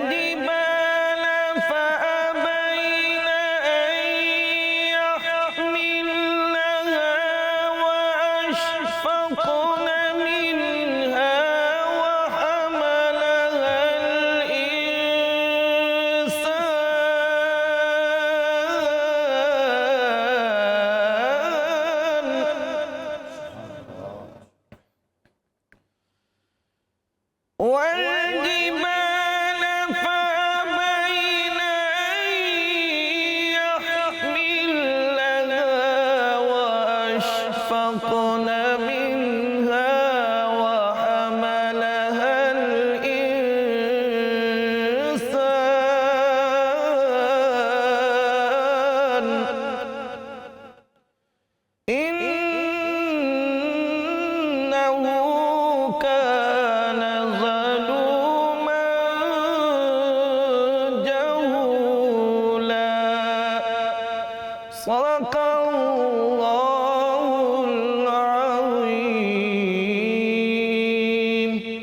والجبال فأبين أن يحملنها وأشفقن منها وحملها والجبال فأبين أن يحملنها وأشفقن منها وحملها الإنسان إنه كان ظلوما جهولا صدق الله العظيم।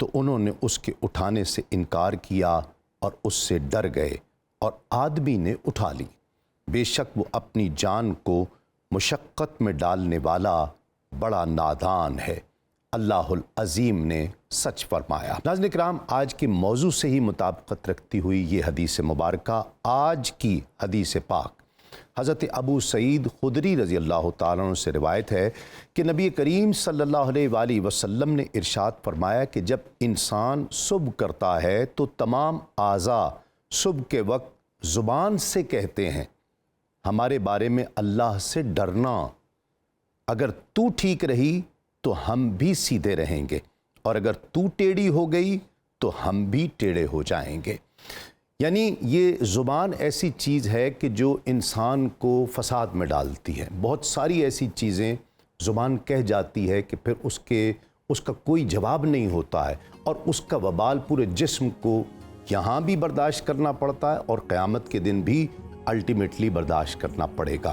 تو انہوں نے اس کے اٹھانے سے انکار کیا اور اس سے ڈر گئے اور آدمی نے اٹھا لی۔ بے شک وہ اپنی جان کو مشقت میں ڈالنے والا بڑا نادان ہے۔ اللہ العظیم نے سچ فرمایا۔ ناظرین کرام، آج کے موضوع سے ہی مطابقت رکھتی ہوئی یہ حدیث مبارکہ، آج کی حدیث پاک حضرت ابو سعید خدری رضی اللہ تعالیٰ عنہ سے روایت ہے کہ نبی کریم صلی اللہ علیہ وآلہ وسلم نے ارشاد فرمایا کہ جب انسان صبح کرتا ہے تو تمام اعضاء صبح کے وقت زبان سے کہتے ہیں ہمارے بارے میں اللہ سے ڈرنا، اگر تو ٹھیک رہی تو ہم بھی سیدھے رہیں گے، اور اگر تو ٹیڑھی ہو گئی تو ہم بھی ٹیڑھے ہو جائیں گے۔ یعنی یہ زبان ایسی چیز ہے کہ جو انسان کو فساد میں ڈالتی ہے۔ بہت ساری ایسی چیزیں زبان کہہ جاتی ہے کہ پھر اس کا کوئی جواب نہیں ہوتا ہے، اور اس کا وبال پورے جسم کو یہاں بھی برداشت کرنا پڑتا ہے اور قیامت کے دن بھی الٹیمیٹلی برداشت کرنا پڑے گا۔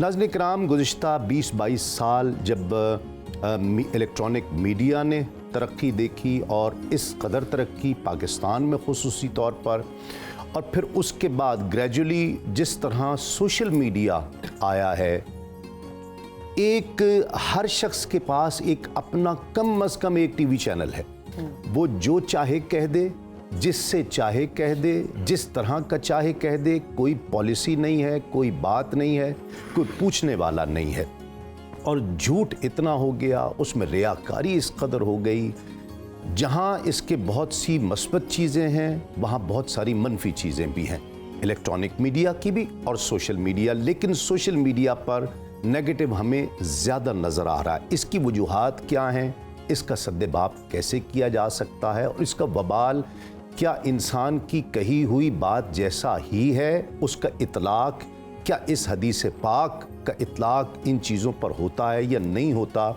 ناظرین کرام، گزشتہ 20-22 سال جب الیکٹرانک میڈیا نے ترقی دیکھی، اور اس قدر ترقی پاکستان میں خصوصی طور پر، اور پھر اس کے بعد گریجولی جس طرح سوشل میڈیا آیا ہے، ہر شخص کے پاس ایک اپنا کم از کم ایک ٹی وی چینل ہے۔ وہ جو چاہے کہہ دے، جس سے چاہے کہہ دے، جس طرح کا چاہے کہہ دے، کوئی پالیسی نہیں ہے، کوئی بات نہیں ہے، کوئی پوچھنے والا نہیں ہے۔ اور جھوٹ اتنا ہو گیا، اس میں ریاکاری اس قدر ہو گئی، جہاں اس کے بہت سی مثبت چیزیں ہیں وہاں بہت ساری منفی چیزیں بھی ہیں، الیکٹرانک میڈیا کی بھی اور سوشل میڈیا۔ لیکن سوشل میڈیا پر نیگیٹو ہمیں زیادہ نظر آ رہا ہے۔ اس کی وجوہات کیا ہیں؟ اس کا سد باب کیسے کیا جا سکتا ہے؟ اور اس کا وبال کیا انسان کی کہی ہوئی بات جیسا ہی ہے؟ اس کا اطلاق کیا اس حدیث پاک کا اطلاق ان چیزوں پر ہوتا ہے یا نہیں ہوتا؟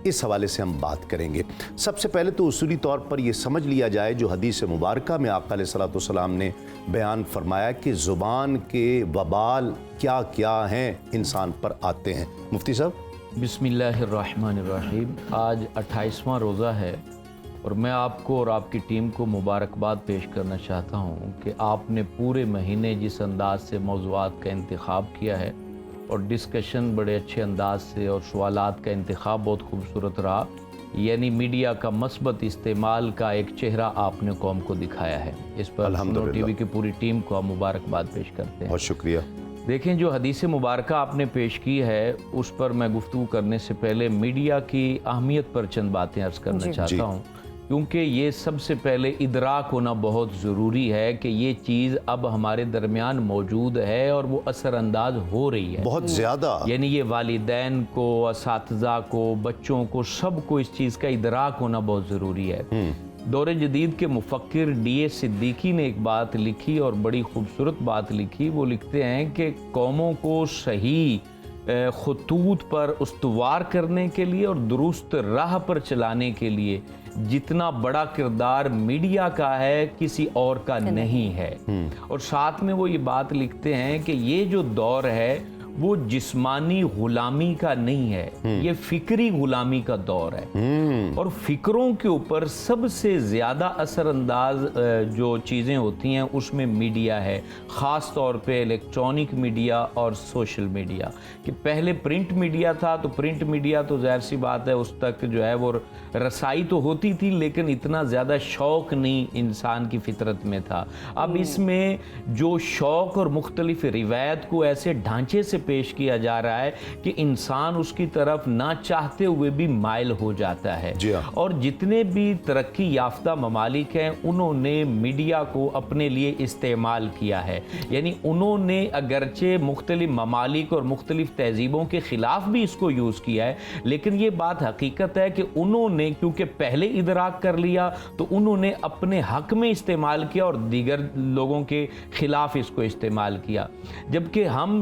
اس حوالے سے ہم بات کریں گے۔ سب سے پہلے تو اصولی طور پر یہ سمجھ لیا جائے جو حدیث مبارکہ میں آقا علیہ الصلوۃ والسلام نے بیان فرمایا کہ زبان کے وبال کیا کیا ہیں، انسان پر آتے ہیں۔ مفتی صاحب، بسم اللہ الرحمن الرحیم۔ آج 28واں روزہ ہے، اور میں آپ کو اور آپ کی ٹیم کو مبارکباد پیش کرنا چاہتا ہوں کہ آپ نے پورے مہینے جس انداز سے موضوعات کا انتخاب کیا ہے، اور ڈسکشن بڑے اچھے انداز سے، اور سوالات کا انتخاب بہت خوبصورت رہا، یعنی میڈیا کا مثبت استعمال کا ایک چہرہ آپ نے قوم کو دکھایا ہے۔ اس پر سنو ٹی وی کی پوری ٹیم کو ہم مبارکباد پیش کرتے ہیں۔ بہت شکریہ۔ دیکھیں، جو حدیث مبارکہ آپ نے پیش کی ہے، اس پر میں گفتگو کرنے سے پہلے میڈیا کی اہمیت پر چند باتیں عرض کرنا چاہتا ہوں، کیونکہ یہ سب سے پہلے ادراک ہونا بہت ضروری ہے کہ یہ چیز اب ہمارے درمیان موجود ہے اور وہ اثر انداز ہو رہی ہے بہت زیادہ، یعنی یہ والدین کو، اساتذہ کو، بچوں کو، سب کو اس چیز کا ادراک ہونا بہت ضروری ہے۔ دور جدید کے مفکر ڈی اے صدیقی نے ایک بات لکھی اور بڑی خوبصورت بات لکھی۔ وہ لکھتے ہیں کہ قوموں کو صحیح خطوط پر استوار کرنے کے لیے اور درست راہ پر چلانے کے لیے جتنا بڑا کردار میڈیا کا ہے کسی اور کا نہیں ہے۔ اور ساتھ میں وہ یہ بات لکھتے ہیں کہ یہ جو دور ہے وہ جسمانی غلامی کا نہیں ہے، یہ فکری غلامی کا دور ہے، اور فکروں کے اوپر سب سے زیادہ اثر انداز جو چیزیں ہوتی ہیں اس میں میڈیا ہے، خاص طور پہ الیکٹرانک میڈیا اور سوشل میڈیا۔ کہ پہلے پرنٹ میڈیا تھا تو پرنٹ میڈیا تو ظاہر سی بات ہے اس تک جو ہے وہ رسائی تو ہوتی تھی، لیکن اتنا زیادہ شوق نہیں انسان کی فطرت میں تھا۔ اب اس میں جو شوق اور مختلف روایت کو ایسے ڈھانچے سے پیش کیا جا رہا ہے کہ انسان اس کی طرف نہ چاہتے ہوئے بھی مائل ہو جاتا ہے۔ اور جتنے بھی ترقی یافتہ ممالک ہیں انہوں نے میڈیا کو اپنے لیے استعمال کیا ہے، یعنی انہوں نے اگرچہ مختلف ممالک اور مختلف تہذیبوں کے خلاف بھی اس کو یوز کیا ہے، لیکن یہ بات حقیقت ہے کہ انہوں نے کیونکہ پہلے ادراک کر لیا تو انہوں نے اپنے حق میں استعمال کیا اور دیگر لوگوں کے خلاف اس کو استعمال کیا۔ جبکہ ہم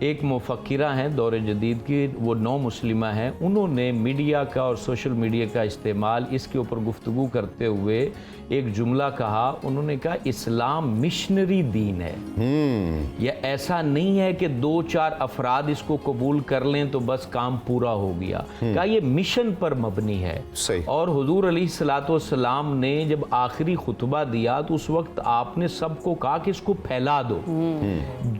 ایک مفکرہ ہیں دور جدید کی, وہ نو مسلمہ ہیں, انہوں نے میڈیا کا اور سوشل میڈیا کا استعمال اس کے اوپر گفتگو کرتے ہوئے ایک جملہ کہا. انہوں نے کہا اسلام مشنری دین ہے, یہ ایسا نہیں ہے کہ 2-4 افراد اس کو قبول کر لیں تو بس کام پورا ہو گیا. کہا یہ مشن پر مبنی ہے. اور حضور علیہ الصلوۃ والسلام نے جب آخری خطبہ دیا تو اس وقت آپ نے سب کو کہا کہ اس کو پھیلا دو.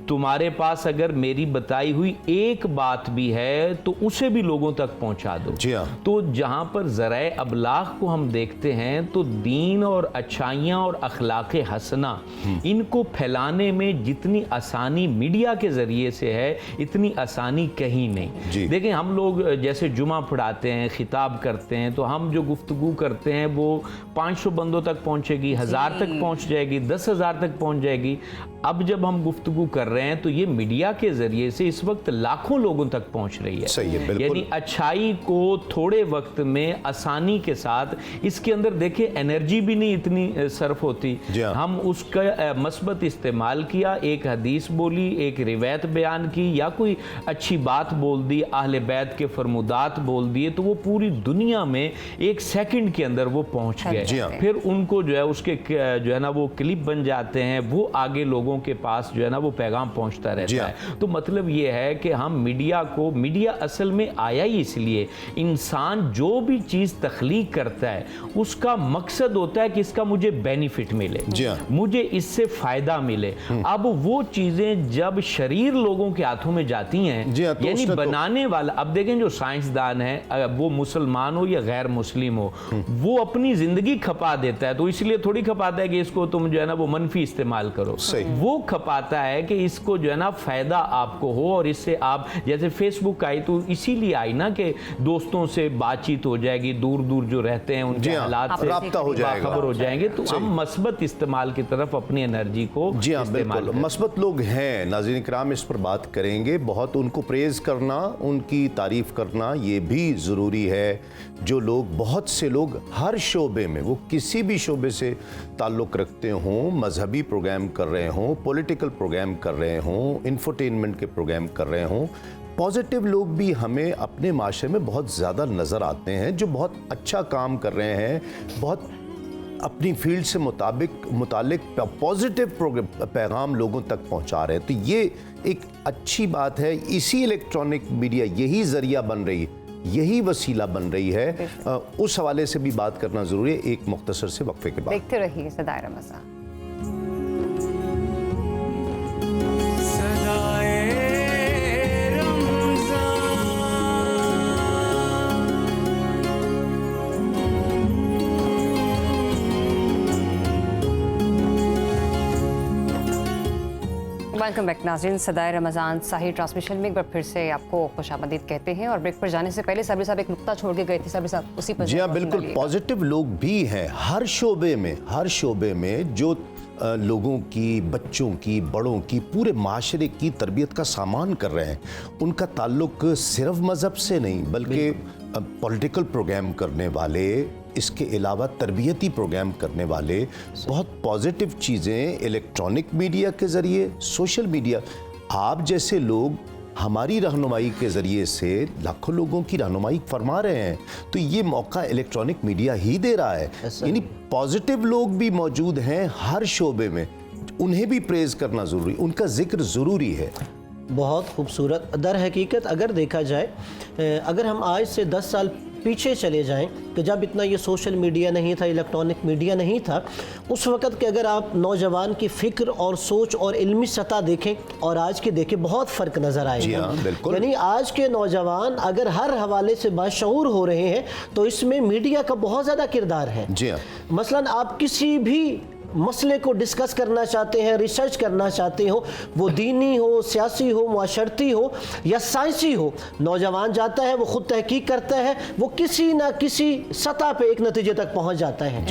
تمہارے پاس اگر میری بتائی ہوئی ایک بات بھی ہے تو اسے بھی لوگوں تک پہنچا دو. تو جہاں پر ذرائع ابلاغ کو ہم دیکھتے ہیں تو دین اور اچھائیاں اور اخلاق حسنہ ان کو پھیلانے میں جتنی آسانی میڈیا کے ذریعے سے ہے اتنی آسانی کہیں نہیں. دیکھیں ہم لوگ جیسے جمعہ پڑھاتے ہیں, خطاب کرتے ہیں, تو ہم جو گفتگو کرتے ہیں وہ 500 بندوں تک پہنچے گی, 1000 تک پہنچ جائے گی, 10,000 تک پہنچ جائے گی. اب جب ہم گفتگو کر رہے ہیں تو یہ میڈیا کے ذریعے سے اس وقت لاکھوں لوگوں تک پہنچ رہی ہے. یعنی اچھائی کو تھوڑے وقت میں آسانی کے ساتھ, اس کے اندر دیکھیں انرجی بھی نہیں اتنی صرف ہوتی, ہم اس کا مثبت استعمال کیا, ایک حدیث بولی, ایک روایت بیان کی, یا کوئی اچھی بات بول دی, اہل بیت کے فرمودات بول دیے, تو وہ پوری دنیا میں 1 سیکنڈ کے اندر وہ پہنچ گئے. پھر ان کو جو ہے اس کے جو ہے نا وہ کلپ بن جاتے ہیں, وہ آگے لوگوں کے پاس جو ہے نا وہ پیغام پہنچتا رہتا ہے. تو مطلب یہ ہے کہ ہم میڈیا اصل میں آیا ہی اس لیے, انسان جو بھی چیز تخلیق کرتا ہے اس کا مقصد ہوتا ہے کہ اس کا مجھے بینیفٹ ملے, مجھے اس سے فائدہ ملے. اب وہ چیزیں جب شریر لوگوں کے ہاتھوں میں جاتی ہیں, یعنی بنانے والا, اب دیکھیں جو سائنسدان ہے وہ مسلمان ہو یا غیر مسلم ہو, وہ اپنی زندگی کھپا دیتا ہے, تو اس لیے تھوڑی کھپاتا ہے کہ اس کو تم جو ہے نا وہ منفی استعمال کرو. وہ کھپاتا ہے کہ اس کو جو ہے نا فائدہ آپ کو ہو, اور اس سے آپ, جیسے فیس بک آئی تو اسی لیے آئی نا کہ دوستوں سے بات چیت ہو جائے گی, دور دور جو رہتے ہیں ان کے حالات سے رابطہ ہو جائے گا, خبر ہو جائیں گے. تو ہم مثبت استعمال کی طرف اپنی انرجی کو بالکل مثبت لوگ ہیں. ناظرین کرام اس پر بات کریں گے, بہت ان کو پریز کرنا, ان کی تعریف کرنا یہ بھی ضروری ہے. جو لوگ, بہت سے لوگ ہر شعبے میں, وہ کسی بھی شعبے سے تعلق رکھتے ہوں, مذہبی پروگرام کر رہے ہوں, پولیٹیکل پروگرام کر رہے ہوں, انفرٹینمنٹ کے پروگرام کر رہے ہوں, پازیٹیو لوگ بھی ہمیں اپنے معاشرے میں بہت زیادہ نظر آتے ہیں, جو بہت اچھا کام کر رہے ہیں, بہت اپنی فیلڈ سے متعلق پازیٹیو پیغام لوگوں تک پہنچا رہے ہیں. تو یہ ایک اچھی بات ہے. اسی الیکٹرانک میڈیا یہی ذریعہ بن رہی ہے, یہی وسیلہ بن رہی ہے. اس حوالے سے بھی بات کرنا ضروری ہے. ایک مختصر سے وقفے کے بعد دیکھتے رہیے صدائے رمضان. ویلکم بیک ناظرین. صدائے رمضان ساحل ٹرانسمیشن میں ایک بار پھر سے آپ کو خوش آمدید کہتے ہیں, اور بریک پر جانے سے پہلے صابری صاحب ایک نقطہ چھوڑ کے گئے تھے. صابری صاحب اسی پر جی ہاں بالکل, پازیٹیو لوگ بھی ہیں ہر شعبے میں جو لوگوں کی, بچوں کی, بڑوں کی, پورے معاشرے کی تربیت کا سامان کر رہے ہیں. ان کا تعلق صرف مذہب سے نہیں بلکہ پولیٹیکل پروگرام کرنے والے, اس کے علاوہ تربیتی پروگرام کرنے والے, بہت پازیٹیو چیزیں الیکٹرانک میڈیا کے ذریعے, سوشل میڈیا, آپ جیسے لوگ ہماری رہنمائی کے ذریعے سے لاکھوں لوگوں کی رہنمائی فرما رہے ہیں. تو یہ موقع الیکٹرانک میڈیا ہی دے رہا ہے. یعنی پازیٹیو لوگ بھی موجود ہیں ہر شعبے میں, انہیں بھی پریز کرنا ضروری, ان کا ذکر ضروری ہے. بہت خوبصورت. در حقیقت اگر دیکھا جائے, اگر ہم آج سے 10 سال پیچھے چلے جائیں کہ جب اتنا یہ سوشل میڈیا نہیں تھا, الیکٹرانک میڈیا نہیں تھا, اس وقت کہ اگر آپ نوجوان کی فکر اور سوچ اور علمی سطح دیکھیں اور آج کے دیکھیں, بہت فرق نظر آئے گا. یعنی آج کے نوجوان اگر ہر حوالے سے باشعور ہو رہے ہیں تو اس میں میڈیا کا بہت زیادہ کردار ہے. مثلا آپ کسی بھی مسئلے کو ڈسکس کرنا چاہتے ہیں, ریسرچ کرنا چاہتے ہو, وہ دینی ہو, سیاسی ہو, معاشرتی ہو یا سائنسی ہو, نوجوان جاتا ہے, وہ خود تحقیق کرتا ہے, وہ کسی نہ کسی سطح پہ ایک نتیجے تک پہنچ جاتا ہے.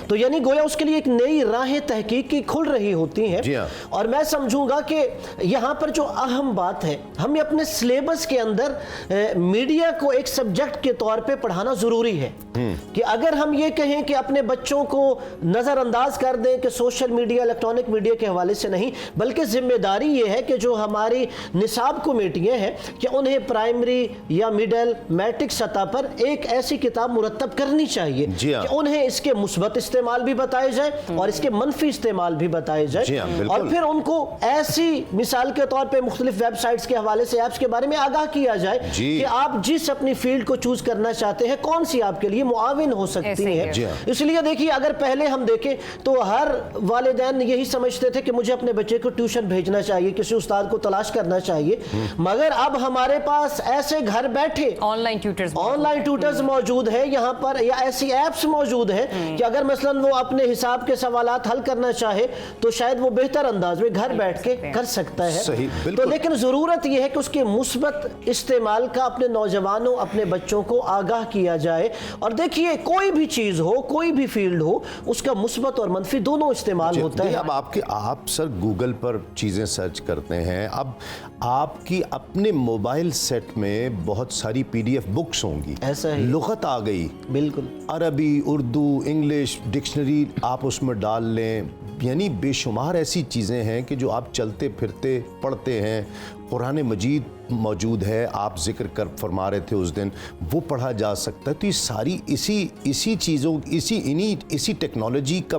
تو یعنی گویا اس کے لیے ایک نئی راہیں تحقیق کی کھل رہی ہوتی ہیں. اور میں سمجھوں گا کہ یہاں پر جو اہم بات ہے, ہمیں اپنے سلیبس کے اندر میڈیا کو ایک سبجیکٹ کے طور پہ پڑھانا ضروری ہے. کہ اگر ہم یہ کہیں کہ اپنے بچوں کو نظر انداز کر دیں کہ سوشل میڈیا الیکٹرانک میڈیا کے حوالے سے نہیں، بلکہ ذمہ داری یہ ہے کہ جو ہماری نصاب کمیٹیاں ہیں کہ انہیں پرائمری یا مڈل میٹرک سطح پر ایک ایسی کتاب مرتب کرنی چاہیے کہ انہیں اس کے مثبت استعمال بھی بتائے جائیں اور اس کے منفی استعمال بھی بتائے جائیں، اور پھر ان کو ایسی مثال کے طور پہ مختلف ویب سائٹس کے حوالے سے ایپس کے بارے میں آگاہ کیا جائے کہ آپ جس اپنی فیلڈ کو چوز کرنا چاہتے ہیں کون سی آپ کے لیے معاون ہو سکتی ہے۔ اس لیے دیکھیے اگر پہلے ہم دیکھیں تو ہر والدین یہی سمجھتے تھے کہ مجھے اپنے بچے کو ٹیوشن بھیجنا چاہیے، کسی استاد کو تلاش کرنا چاہیے، مگر اب ہمارے پاس ایسے گھر بیٹھے آن لائن ٹیوٹرز موجود ہیں یہاں پر، یا ایسی ایپس موجود ہیں کہ اگر مثلا وہ اپنے حساب کے سوالات حل کرنا چاہے تو شاید وہ بہتر انداز میں گھر بیٹھ کے کر سکتا ہے۔ تو لیکن ضرورت یہ ہے کہ اس کے مثبت استعمال کا اپنے نوجوانوں اپنے بچوں کو آگاہ کیا جائے، اور دیکھیے کوئی بھی چیز ہو، کوئی بھی فیلڈ ہو، اس کا مثبت اور منفی دونوں استعمال ہوتا ہے۔ اب آپ سر گوگل پر چیزیں سرچ کرتے ہیں، اب آپ کی اپنے موبائل سیٹ میں بہت ساری PDF بکس ہوں گی، ایسا ہی لغت آ گئی، بالکل عربی، اردو، انگلش، ڈکشنری آپ اس میں ڈال لیں، یعنی بے شمار ایسی چیزیں ہیں کہ جو آپ چلتے پھرتے پڑھتے ہیں۔ قرآن مجید موجود ہے، آپ ذکر کر فرما رہے تھے اس دن، وہ پڑھا جا سکتا ہے۔ تو یہ ساری اسی چیزوں اسی ٹیکنالوجی کا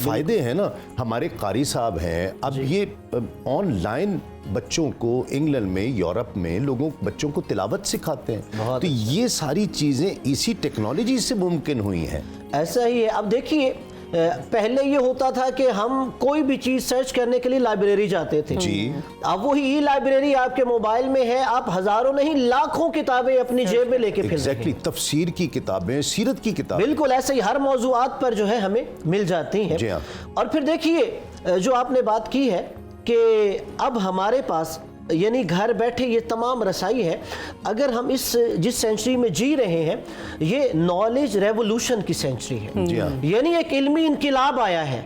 فائدے ہیں نا۔ ہمارے قاری صاحب ہیں، اب یہ آن لائن بچوں کو انگلینڈ میں، یورپ میں بچوں کو تلاوت سکھاتے ہیں، تو یہ ساری چیزیں اسی ٹیکنالوجی سے ممکن ہوئی ہیں۔ ایسا ہی ہے۔ اب دیکھیے پہلے یہ ہوتا تھا کہ ہم کوئی بھی چیز سرچ کرنے کے لیے لائبریری جاتے تھے، اب وہی لائبریری آپ کے موبائل میں ہے، آپ ہزاروں نہیں لاکھوں کتابیں اپنی جیب میں لے کے پھر رہے ہیں۔ تفسیر کی کتابیں، سیرت کی کتابیں، بالکل ایسے ہی ہر موضوعات پر جو ہے ہمیں مل جاتی ہیں۔ اور پھر دیکھیے جو آپ نے بات کی ہے کہ اب ہمارے پاس یعنی گھر بیٹھے یہ تمام رسائی ہے۔ اگر ہم جس سینچری میں جی رہے ہیں یہ نالج ریولوشن کی سینچری ہے، یعنی ایک علمی انقلاب آیا ہے۔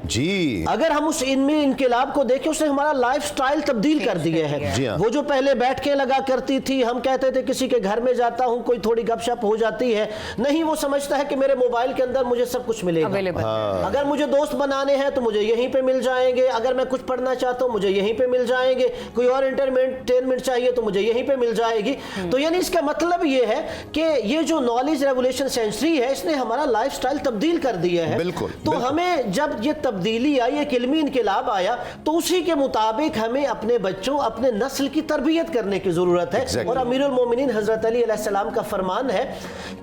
اگر ہم اس علمی انقلاب کو دیکھیں، اس نے ہمارا لائف سٹائل تبدیل کر دیا ہے۔ وہ جو پہلے بیٹھ کے لگا کرتی تھی، ہم کہتے تھے کسی کے گھر میں جاتا ہوں کوئی تھوڑی گپ شپ ہو جاتی ہے، نہیں، وہ سمجھتا ہے کہ میرے موبائل کے اندر مجھے سب کچھ ملے گا، اگر مجھے دوست بنانے ہیں تو مجھے یہیں پہ مل جائیں گے، اگر میں کچھ پڑھنا چاہتا ہوں مجھے یہیں پہ مل جائیں گے، کوئی اور انٹرٹینمنٹ چاہیے تو مجھے یہیں پہ مل جائے گی۔ تو یعنی اس کا مطلب یہ ہے کہ یہ جو نالج ریولوشن سینچری ہے اس نے ہمارا لائف سٹائل تبدیل کر دیا ہے۔ تو ہمیں جب یہ تبدیلی آئی، ایک علمی انقلاب آیا، تو اسی کے مطابق ہمیں اپنے بچوں، اپنے نسل کی تربیت کرنے کی ضرورت ہے۔ اور امیر المومنین حضرت علی علیہ السلام کا فرمان ہے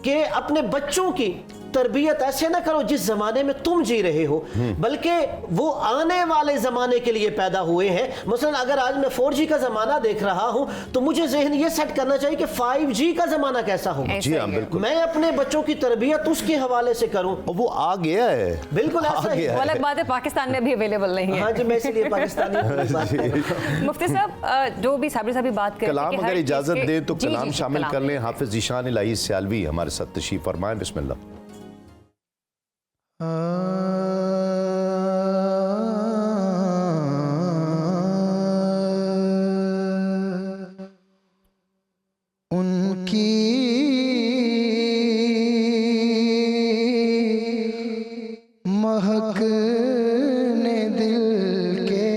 کہ اپنے بچوں کی تربیت ایسے نہ کرو جس زمانے میں تم جی رہے ہو، بلکہ وہ آنے والے زمانے کے لیے پیدا ہوئے ہیں۔ مثلا اگر آج میں 4G کا زمانہ دیکھ رہا ہوں تو مجھے ذہن یہ سیٹ کرنا چاہیے کہ 5G کا زمانہ کیسا ہوگا، میں اپنے بچوں کی تربیت اس کے حوالے سے کروں۔ وہ آ گیا ہے، بالکل ایسا ہی۔ وہ الگ بات ہے پاکستان میں بھی اویلیبل نہیں ہے۔ ہاں جی، میں اس لیے پاکستانی۔ مفتی صاحب جو بھی صابری صاحب بات کریں، کلام اگر اجازت دیں تو کلام شامل کر لیں۔ حافظ ذیشان الہی سیالوی ہمارے ساتھ تشریف فرمائیں، بسم اللہ۔ ان کی مہک نے دل کے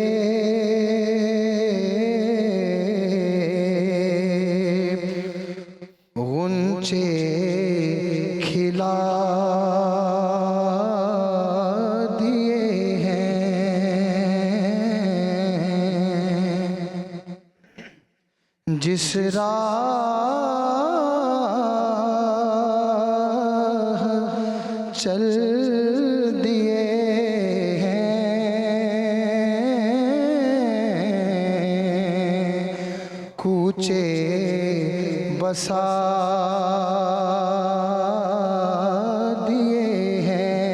غنچے کھلا جس راہ چل دیے ہیں، کوچے بسا دیے ہیں،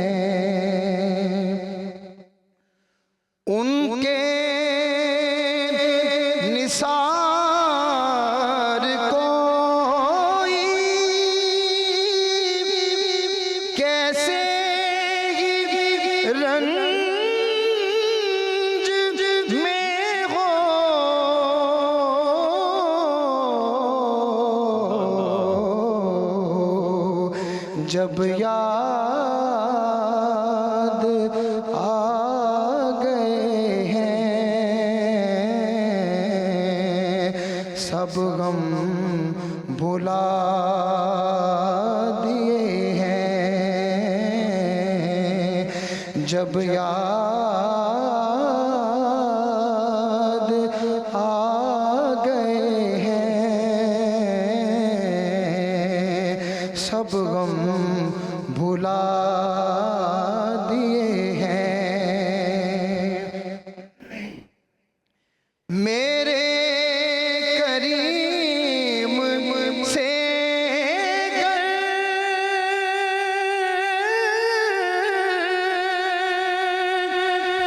ان کے نثار جب یاد آ گئے ہیں سب غم بھلا دیے ہیں جب یاد آ گئے ہیں سب غم بھلا دیے ہیں میرے کریم سے گر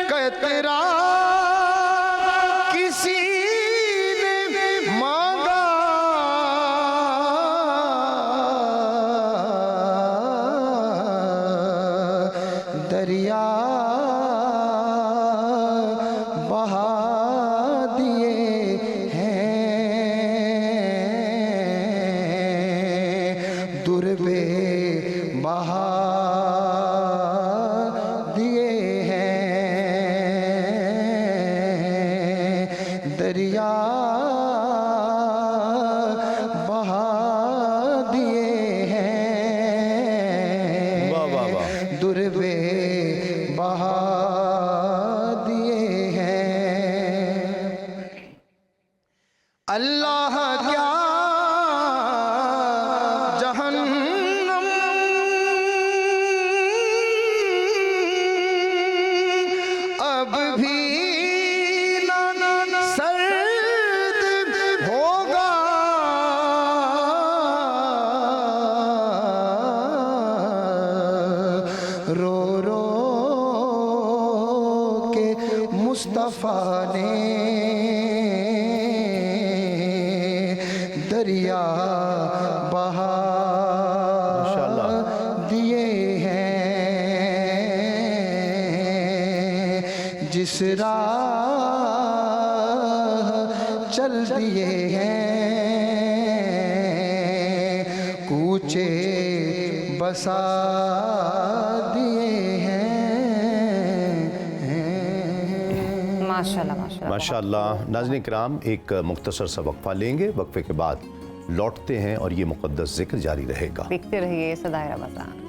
قطرہ کسی نے مانگا دریا بہا دیے ہیں در بے بہا دیے ہیں دریا بہا دیے ہیں واہ واہ واہ در بے بہا دیے ہیں اللہ کیا جہنم اب بھی نہ سرد ہوگا رو رو کے مصطفیٰ نے دریا بہا ماشاءاللہ دیے ہیں جس راہ چل دیے ہیں کوچے بسا دیے ہیں ماشاءاللہ ماشاءاللہ ماشاءاللہ ناظرین کرام ایک مختصر سا وقفہ لیں گے وقفے کے بعد لوٹتے ہیں اور یہ مقدس ذکر جاری رہے گا دیکھتے رہیے صدائے رمضان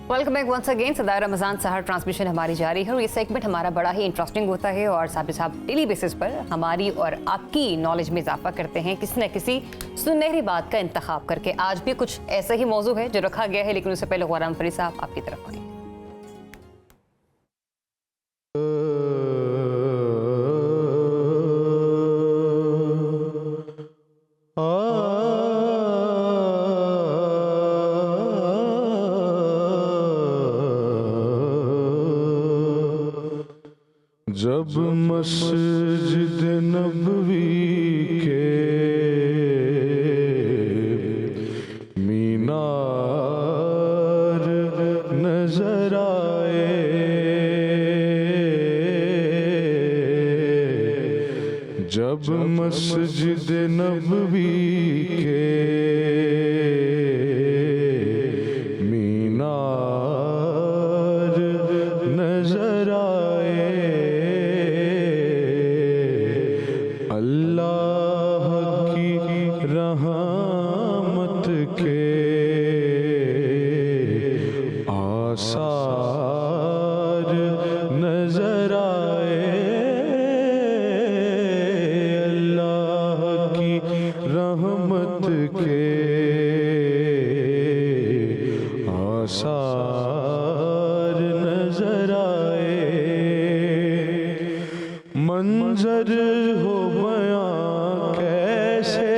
ویلکم بیک ونس اگین صدائے رمضان سحر ٹرانسمیشن ہماری جاری ہے اور یہ سیگمنٹ ہمارا بڑا ہی انٹرسٹنگ ہوتا ہے اور صاحب ڈیلی بیسس پر ہماری اور آپ کی نالج میں اضافہ کرتے ہیں کسی نہ کسی سنہری بات کا انتخاب کر کے آج بھی کچھ ایسا ہی موضوع ہے جو رکھا گیا ہے لیکن اس سے پہلے غوران فری صاحب آپ کی طرف آئیں جب مسجد نبوی کے مینار نظر آئے جب مسجد نبوی کے مینار نظر آئے اللہ کی رحمت کے آثار نظر آئے اللہ کی رحمت کے آثار نظر آئے منظر ہو بیاں کیسے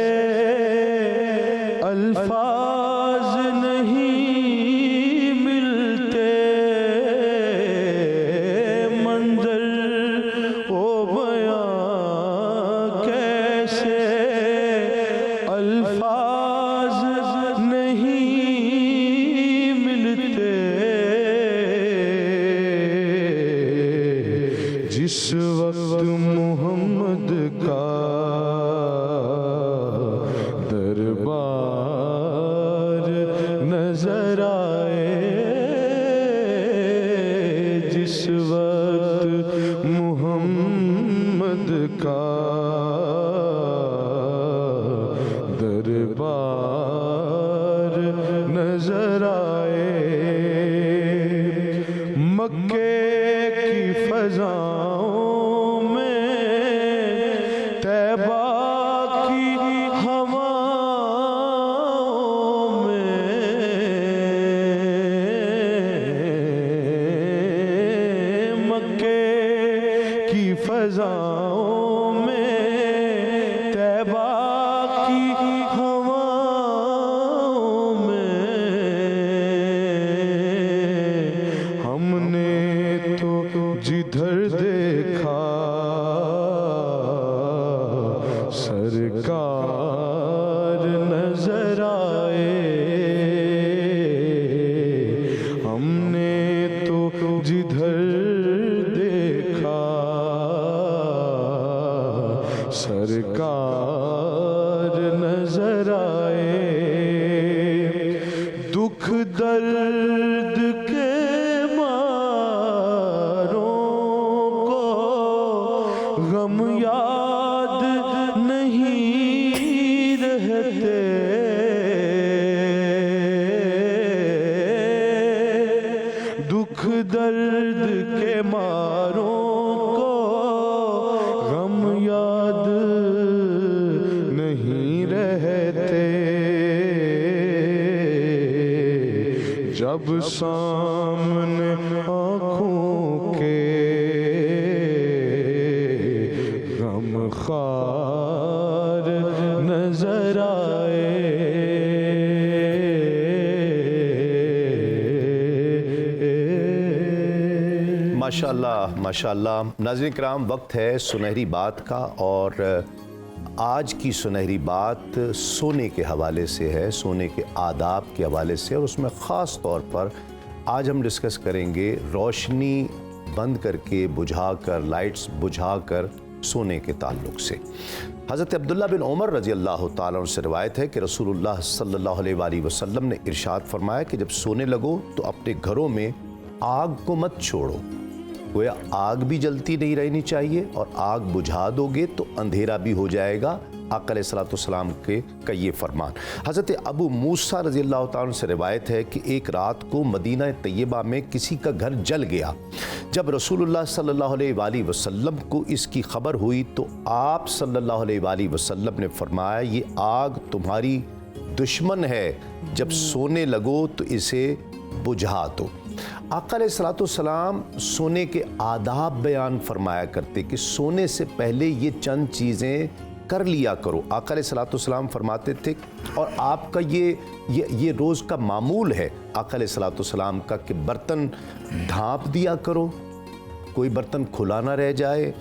الفاظ نہیں ملتے منظر ہو بیاں کیسے نظر آئے جس وقت محمد کا دربار نظر آئے مکے کی فضاؤں میں طیبہ کی ہواؤں میں مکے کی فضاؤں میں طیبہ کی ہواؤں میں ہم نے تو جدھر دیکھا سرکار نظر آئے ہم نے تو جدھر دیکھا سرکار نظر آئے دکھ درد کے ماروں کو غم یاد نہیں رہتے دکھ درد کے ماروں کو غم یاد نہیں رہتے جب سامنے آنکھوں کے غم خوار نظر آئے ماشاءاللہ ماشاءاللہ۔ ناظرین کرام، وقت ہے سنہری بات کا، اور آج کی سنہری بات سونے کے حوالے سے ہے، سونے کے آداب کے حوالے سے، اور اس میں خاص طور پر آج ہم ڈسکس کریں گے روشنی بند کر کے، بجھا کر، لائٹس بجھا کر سونے کے تعلق سے۔ حضرت عبداللہ بن عمر رضی اللہ تعالیٰ عنہ سے روایت ہے کہ رسول اللہ صلی اللہ علیہ وآلہ وسلم نے ارشاد فرمایا کہ جب سونے لگو تو اپنے گھروں میں آگ کو مت چھوڑو، گویا آگ بھی جلتی نہیں رہنی چاہیے، اور آگ بجھا دو گے تو اندھیرا بھی ہو جائے گا، آقا علیہ السلام کا یہ فرمان۔ حضرت ابو موسیٰ رضی اللہ تعالیٰ عنہ سے روایت ہے کہ ایک رات کو مدینہ طیبہ میں کسی کا گھر جل گیا۔ جب رسول اللہ صلی اللہ علیہ وآلہ وسلم کو اس کی خبر ہوئی تو آپ صلی اللہ علیہ وآلہ وسلم نے فرمایا یہ آگ تمہاری دشمن ہے، جب سونے لگو تو اسے بجھا دو۔ آقا علیہ السلام سونے کے آداب بیان فرمایا کرتے کہ سونے سے پہلے یہ چند چیزیں کر لیا کرو۔ آقا علیہ السلام فرماتے تھے، اور آپ کا یہ روز کا معمول ہے آقا علیہ السلام کا، کہ برتن ڈھانپ دیا کرو، کوئی برتن کھلا نہ رہ جائے،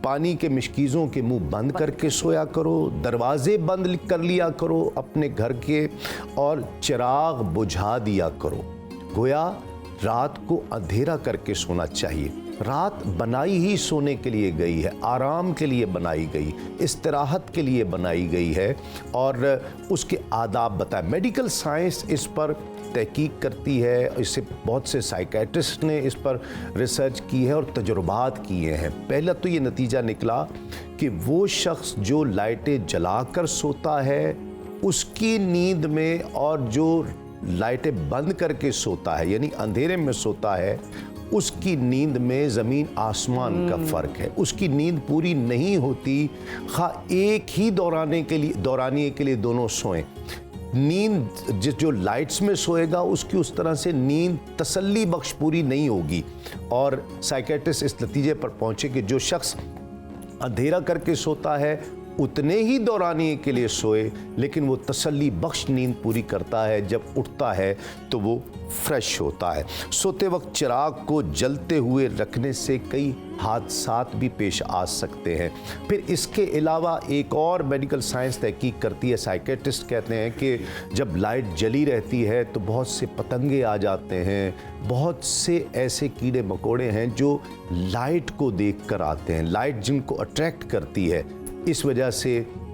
پانی کے مشکیزوں کے منہ بند کر کے سویا کرو، دروازے بند کر لیا کرو اپنے گھر کے، اور چراغ بجھا دیا کرو۔ گویا رات کو اندھیرا کر کے سونا چاہیے۔ رات بنائی ہی سونے کے لیے گئی ہے، آرام کے لیے بنائی گئی، استراحت کے لیے بنائی گئی ہے، اور اس کے آداب بتائے۔ میڈیکل سائنس اس پر تحقیق کرتی ہے، اسے بہت سے سائیکیٹرسٹ نے اس پر ریسرچ کی ہے اور تجربات کیے ہیں۔ پہلا تو یہ نتیجہ نکلا کہ وہ شخص جو لائٹیں جلا کر سوتا ہے اس کی نیند میں، اور جو لائٹیں بند کر کے سوتا ہے یعنی اندھیرے میں سوتا ہے، اس کی نیند میں زمین آسمان کا فرق ہے۔ اس کی نیند پوری نہیں ہوتی خواہ ایک ہی دورانیے کے لیے دونوں سوئیں۔ نیند جو لائٹس میں سوئے گا اس کی اس طرح سے نیند تسلی بخش پوری نہیں ہوگی، اور سائیکیٹرسٹ اس نتیجے پر پہنچے کہ جو شخص اندھیرا کر کے سوتا ہے اتنے ہی دورانیے کے لیے سوئے، لیکن وہ تسلی بخش نیند پوری کرتا ہے، جب اٹھتا ہے تو وہ فریش ہوتا ہے۔ سوتے وقت چراغ کو جلتے ہوئے رکھنے سے کئی حادثات بھی پیش آ سکتے ہیں۔ پھر اس کے علاوہ ایک اور میڈیکل سائنس تحقیق کرتی ہے، سائیکیٹرسٹ کہتے ہیں کہ جب لائٹ جلی رہتی ہے تو بہت سے پتنگے آ جاتے ہیں، بہت سے ایسے کیڑے مکوڑے ہیں جو لائٹ کو دیکھ کر آتے ہیں، لائٹ جن کو اٹریکٹ کرتی ہے۔ اس وجہ سے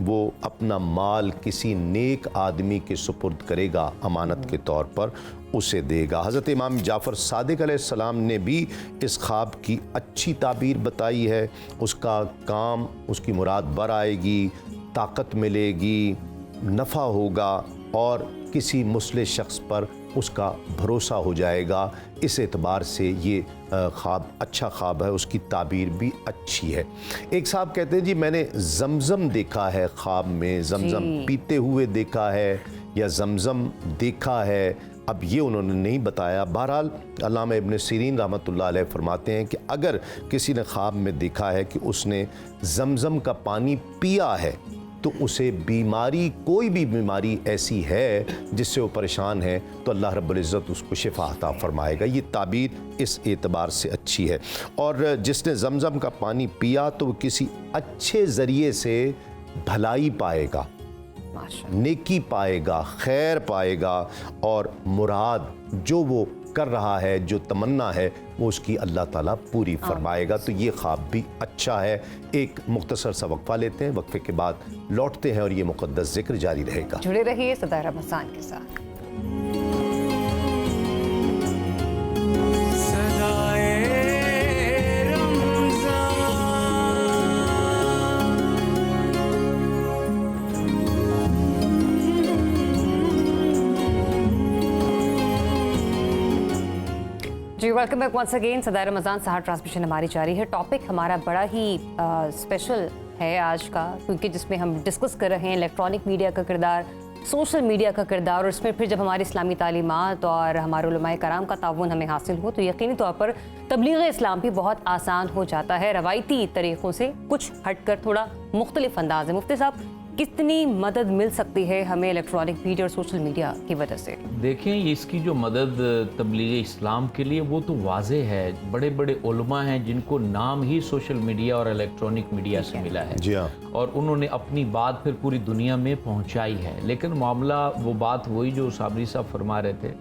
وہ اپنا مال کسی نیک آدمی کے سپرد کرے گا امانت کے طور پر، اسے دے گا۔ حضرت امام جعفر صادق علیہ السلام نے بھی اس خواب کی اچھی تعبیر بتائی ہے۔ اس کا کام، اس کی مراد بر آئے گی، طاقت ملے گی، نفع ہوگا اور کسی مسلح شخص پر اس کا بھروسہ ہو جائے گا۔ اس اعتبار سے یہ خواب اچھا خواب ہے، اس کی تعبیر بھی اچھی ہے۔ ایک صاحب کہتے ہیں جی میں نے زمزم دیکھا ہے خواب میں، زمزم پیتے ہوئے دیکھا ہے یا زمزم دیکھا ہے، اب یہ انہوں نے نہیں بتایا۔ بہرحال علامہ ابن سیرین رحمۃ اللہ علیہ فرماتے ہیں کہ اگر کسی نے خواب میں دیکھا ہے کہ اس نے زمزم کا پانی پیا ہے تو اسے بیماری، کوئی بھی بیماری ایسی ہے جس سے وہ پریشان ہے، تو اللہ رب العزت اس کو شفا عطا فرمائے گا۔ یہ تعبیر اس اعتبار سے اچھی ہے۔ اور جس نے زمزم کا پانی پیا تو وہ کسی اچھے ذریعے سے بھلائی پائے گا، نیکی پائے گا، خیر پائے گا، اور مراد جو وہ کر رہا ہے، جو تمنا ہے، وہ اس کی اللہ تعالیٰ پوری فرمائے گا۔ تو یہ خواب بھی اچھا ہے۔ ایک مختصر سا وقفہ لیتے ہیں، وقفے کے بعد لوٹتے ہیں اور یہ مقدس ذکر جاری رہے گا۔ جڑے رہیے صدائے رمضان کے ساتھ۔ جی ویلکم بیک ونس اگین۔ صدائے رمضان سحر ٹرانسمیشن ہماری جاری ہے۔ ٹاپک ہمارا بڑا ہی اسپیشل ہے آج کا، کیونکہ جس میں ہم ڈسکس کر رہے ہیں الیکٹرانک میڈیا کا کردار، سوشل میڈیا کا کردار، اور اس میں پھر جب ہماری اسلامی تعلیمات اور ہمارے علماء کرام کا تعاون ہمیں حاصل ہو تو یقینی طور پر تبلیغ اسلام بھی بہت آسان ہو جاتا ہے، روایتی طریقوں سے کچھ ہٹ کر تھوڑا مختلف انداز ہے۔ مفتی صاحب، کتنی مدد مل سکتی ہے ہمیں الیکٹرانک میڈیا اور سوشل میڈیا کی وجہ سے؟ دیکھیں، اس کی جو مدد تبلیغ اسلام کے لیے وہ تو واضح ہے۔ بڑے بڑے علماء ہیں جن کو نام ہی سوشل میڈیا اور الیکٹرانک میڈیا سے ملا ہے، جی ہاں، اور انہوں نے اپنی بات پھر پوری دنیا میں پہنچائی ہے۔ لیکن معاملہ وہ بات وہی جو صابری صاحب فرما رہے تھے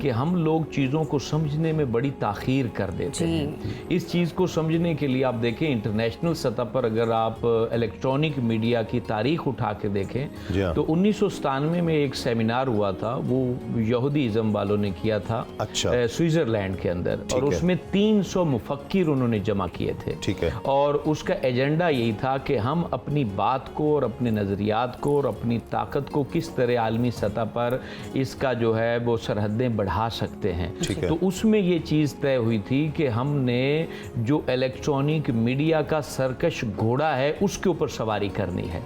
کہ ہم لوگ چیزوں کو سمجھنے میں بڑی تاخیر کر دیتے ہیں۔ اس چیز کو سمجھنے کے لیے آپ دیکھیں انٹرنیشنل سطح پر اگر آپ الیکٹرانک میڈیا کی تاریخ اٹھا کے دیکھیں تو 1997 میں ایک سیمینار ہوا تھا، وہ یہودی ازم والوں نے کیا تھا سوئٹزرلینڈ کے اندر، اور اس میں 300 مفکر انہوں نے جمع کیے تھے، اور اس کا ایجنڈا یہی تھا کہ ہم اپنی بات کو اور اپنے نظریات کو اور اپنی طاقت کو کس طرح عالمی سطح پر اس کا جو ہے وہ سرحدیں بڑھا سکتے ہیں۔ تو اس میں یہ چیز طے ہوئی تھی کہ ہم نے جو الیکٹرانک میڈیا کا سرکش گھوڑا ہے اس کے اوپر سواری کرنی ہے۔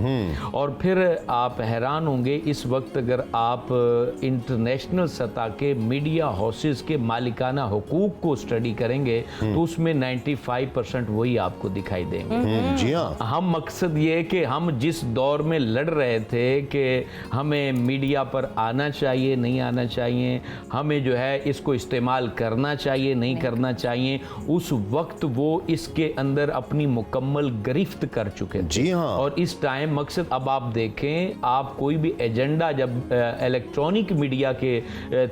اور پھر آپ حیران ہوں گے اس وقت اگر آپ انٹرنیشنل سطح کے میڈیا ہاؤسز کے مالکانہ حقوق کو اسٹڈی کریں گے تو اس میں 95% وہی آپ کو دکھائی دیں گے۔ جی ہاں، ہم مقصد یہ کہ ہم جس دور میں لڑ رہے تھے کہ ہمیں میڈیا پر آنا چاہیے نہیں آنا چاہیے، ہمیں جو ہے اس کو استعمال کرنا چاہیے نہیں کرنا چاہیے، اس وقت وہ اس کے اندر اپنی مکمل گرفت کر چکے تھے۔ جی ہاں، اور اس ٹائم مقصد اب آپ دیکھیں، آپ کوئی بھی ایجنڈا جب الیکٹرانک میڈیا کے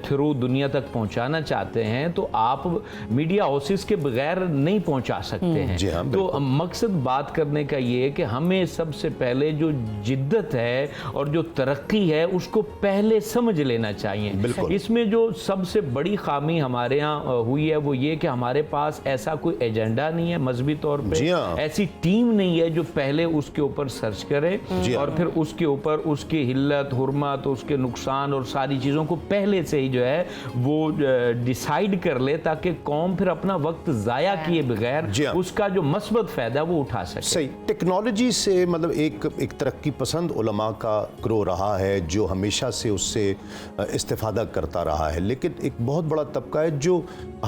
تھرو دنیا تک پہنچانا چاہتے ہیں تو آپ میڈیا ہاؤسز کے بغیر نہیں پہنچا سکتے ہیں۔ تو مقصد بات کرنے کا یہ ہے کہ ہمیں سب سے پہلے جو جدت ہے اور جو ترقی ہے اس کو پہلے سمجھ لینا چاہیے۔ اس میں جو سب سے بڑی خامی ہمارے ہاں ہوئی ہے وہ یہ کہ ہمارے پاس ایسا کوئی ایجنڈا نہیں ہے مذہبی طور پہ، ایسی ٹیم نہیں ہے جو پہلے اس کے اوپر سرچ کرے اور پھر اس کے اوپر اس کی حلت حرمت، اس کے نقصان اور ساری چیزوں کو پہلے سے ہی جو ہے وہ ڈیسائیڈ کر لے تاکہ قوم پھر اپنا وقت ضائع کیے بغیر اس کا جو مثبت فائدہ وہ اٹھا سکے۔ صحیح، ٹیکنالوجی سے مطلب ایک ترقی پسند علماء کا گروہ رہا ہے جو ہمیشہ سے اس سے استفادہ کرتا رہا ہے، لیکن ایک بہت بڑا طبقہ ہے جو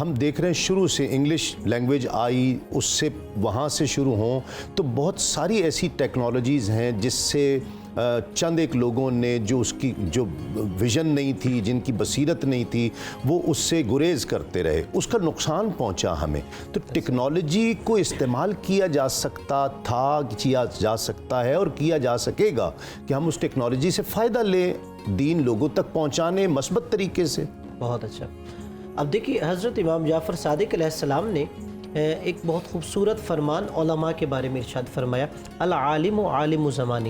ہم دیکھ رہے ہیں شروع سے انگلش لینگویج آئی اس سے وہاں سے شروع ہوں تو بہت ساری ایسی ٹیکنالوجیز ہیں جس سے چند ایک لوگوں نے جو اس کی جو ویژن نہیں تھی، جن کی بصیرت نہیں تھی، وہ اس سے گریز کرتے رہے، اس کا نقصان پہنچا ہمیں۔ تو ٹیکنالوجی کو استعمال کیا جا سکتا تھا، کیا جا سکتا ہے اور کیا جا سکے گا کہ ہم اس ٹیکنالوجی سے فائدہ لیں، دین لوگوں تک پہنچانے مثبت طریقے سے۔ بہت اچھا۔ اب دیکھیے حضرت امام جعفر صادق علیہ السلام نے ایک بہت خوبصورت فرمان علماء کے بارے میں ارشاد فرمایا، العالم عالم زمانہ،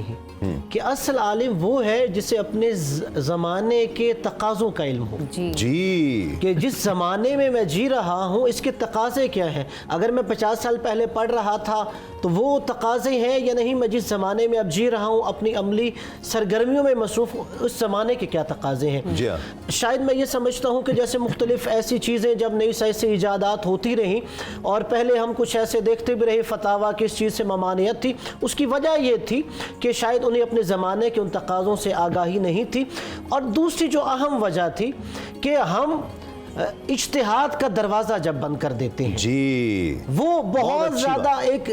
کہ اصل عالم وہ ہے جسے اپنے زمانے کے تقاضوں کا علم ہو، جی کہ جس زمانے میں میں جی رہا ہوں اس کے تقاضے کیا ہیں۔ اگر میں 50 سال پہلے پڑھ رہا تھا تو وہ تقاضے ہیں یا نہیں، میں جس زمانے میں اب جی رہا ہوں اپنی عملی سرگرمیوں میں مصروف ہوں، اس زمانے کے کیا تقاضے ہیں۔ شاید میں یہ سمجھتا ہوں کہ جیسے مختلف ایسی چیزیں جب نئی سائنس سے ایجادات ہوتی رہیں اور پہلے ہم کچھ ایسے دیکھتے بھی رہے فتاویٰ کس چیز سے ممانعت تھی، اس کی وجہ یہ تھی کہ شاید انہیں اپنے زمانے کے ان تقاضوں سے آگاہی نہیں تھی، اور دوسری جو اہم وجہ تھی کہ ہم اجتہاد کا دروازہ جب بند کر دیتے ہیں جی وہ بہت زیادہ ایک